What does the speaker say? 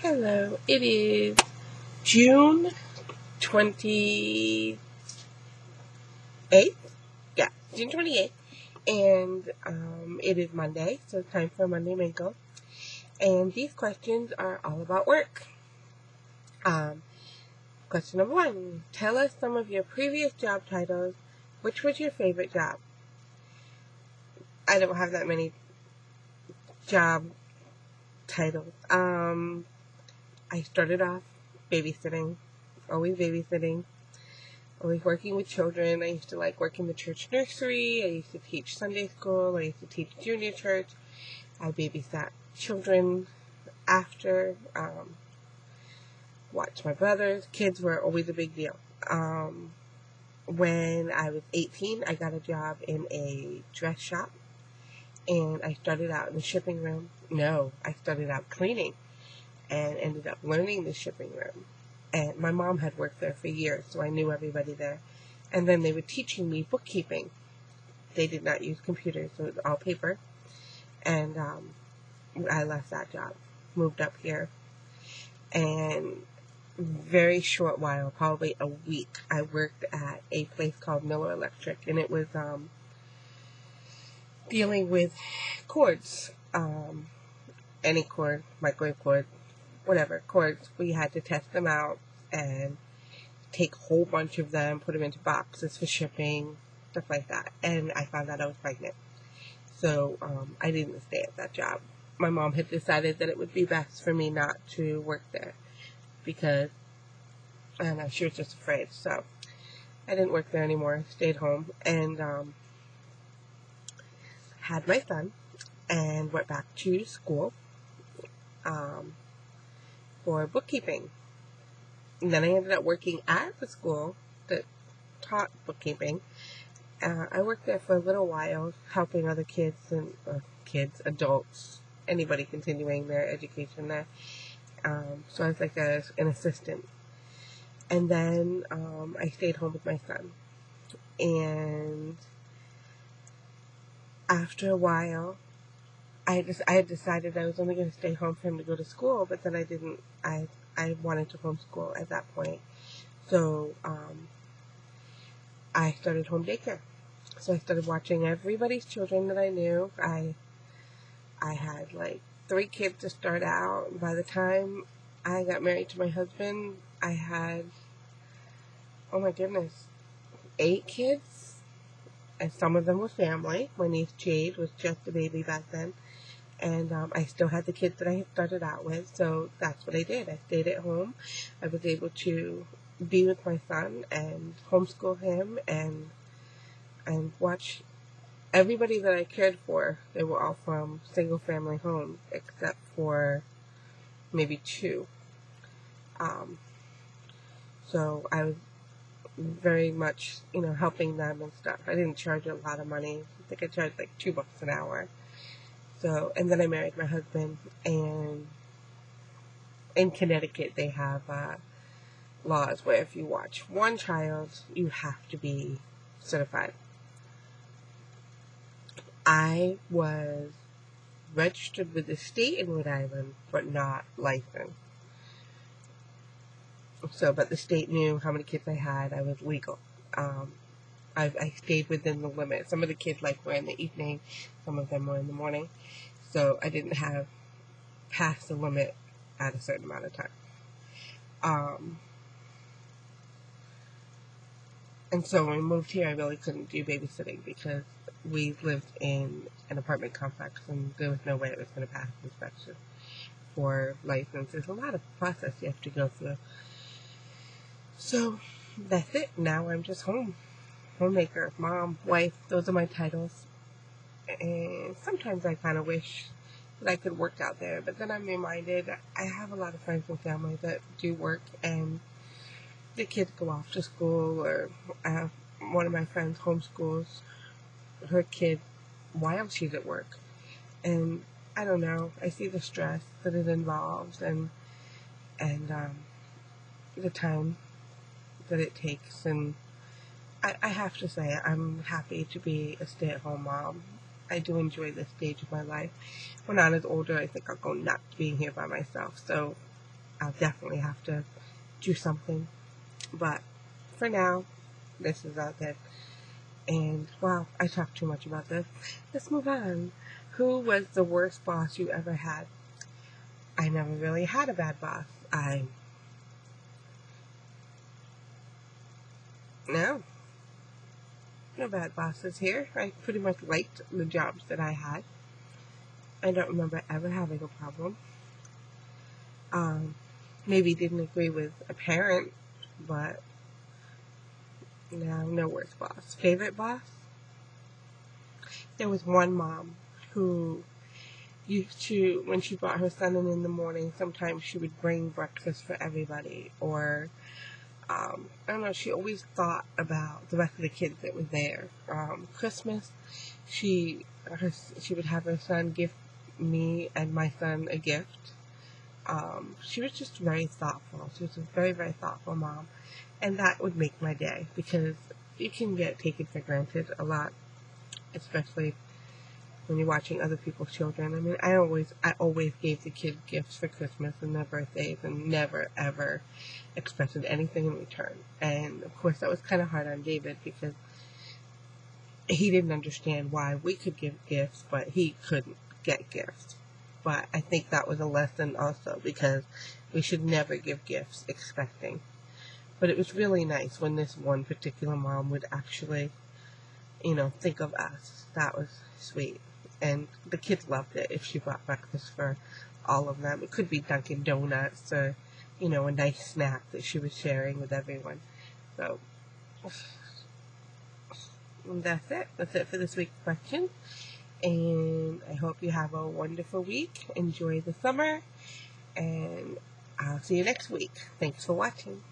Hello, it is June 28th. Yeah, June 28th. And it is Monday, so it's time for Monday Mingle. And these questions are all about work. Question number 1. Tell us some of your previous job titles. Which was your favorite job? I don't have that many job titles. I started off babysitting, always working with children. I used to like work in the church nursery. I used to teach Sunday school. I used to teach junior church. I babysat children after, watched my brothers. Kids were always a big deal. When I was 18, I got a job in a dress shop, and I started out in the shipping room. No, I started out cleaning and ended up learning the shipping room. And my mom had worked there for years, so I knew everybody there. And then they were teaching me bookkeeping. They did not use computers, so it was all paper. And I left that job, moved up here, and very short while, probably a week, I worked at a place called Miller Electric, and it was dealing with cords, any cord, microwave cord, whatever cords. We had to test them out and take a whole bunch of them, put them into boxes for shipping, stuff like that. And I found out I was pregnant, so I didn't stay at that job. My mom had decided that it would be best for me not to work there because, I don't know, she was just afraid. So I didn't work there anymore, stayed home, and had my son and went back to school for bookkeeping. And then I ended up working at the school that taught bookkeeping. I worked there for a little while, helping other kids and adults, anybody continuing their education there. So I was like an assistant. And then I stayed home with my son. And after a while, I had decided I was only going to stay home for him to go to school, but then I didn't. I wanted to homeschool at that point. So I started home daycare. So I started watching everybody's children that I knew. I had like 3 kids to start out. By the time I got married to my husband, I had, oh my goodness, 8 kids. And some of them were family. My niece Jade was just a baby back then. And I still had the kids that I had started out with, so that's what I did. I stayed at home. I was able to be with my son and homeschool him and watch everybody that I cared for. They were all from single-family homes, except for maybe 2. So I was very much, helping them and stuff. I didn't charge a lot of money. I think I charged like $2 an hour. So, and then I married my husband, and in Connecticut they have laws where if you watch one child, you have to be certified. I was registered with the state in Rhode Island, but not licensed. So, but the state knew how many kids I had. I was legal. I stayed within the limit. Some of the kids were in the evening, some of them were in the morning. So I didn't have past the limit at a certain amount of time. And so when we moved here, I really couldn't do babysitting because we lived in an apartment complex and there was no way it was going to pass inspection for license. There's a lot of process you have to go through. So that's it. Now I'm just homemaker, mom, wife. Those are my titles. And sometimes I kind of wish that I could work out there, but then I'm reminded I have a lot of friends and family that do work, and the kids go off to school, or one of my friends homeschools her kid while she's at work, and I don't know. I see the stress that it involves, and the time that it takes, and I have to say I'm happy to be a stay-at-home mom. I do enjoy this stage of my life. When I was older, I think I'll go nuts being here by myself. So I'll definitely have to do something. But for now, this is out there. And, wow, I talked too much about this. Let's move on. Who was the worst boss you ever had? I never really had a bad boss. No bad bosses here. I pretty much liked the jobs that I had. I don't remember ever having a problem. Maybe didn't agree with a parent, but no worst boss. Favorite boss? There was one mom who used to, when she brought her son in the morning, sometimes she would bring breakfast for everybody, or I don't know, she always thought about the rest of the kids that were there. Christmas, she would have her son give me and my son a gift. She was just very thoughtful. She was a very, very thoughtful mom. And that would make my day, because you can get taken for granted a lot, especially when you're watching other people's children. I mean, I always gave the kids gifts for Christmas and their birthdays, and never, ever expected anything in return. And, of course, that was kind of hard on David, because he didn't understand why we could give gifts, but he couldn't get gifts. But I think that was a lesson also, because we should never give gifts expecting. But it was really nice when this one particular mom would actually, think of us. That was sweet. And the kids loved it if she brought breakfast for all of them. It could be Dunkin' Donuts or, a nice snack that she was sharing with everyone. So, that's it. That's it for this week's question. And I hope you have a wonderful week. Enjoy the summer. And I'll see you next week. Thanks for watching.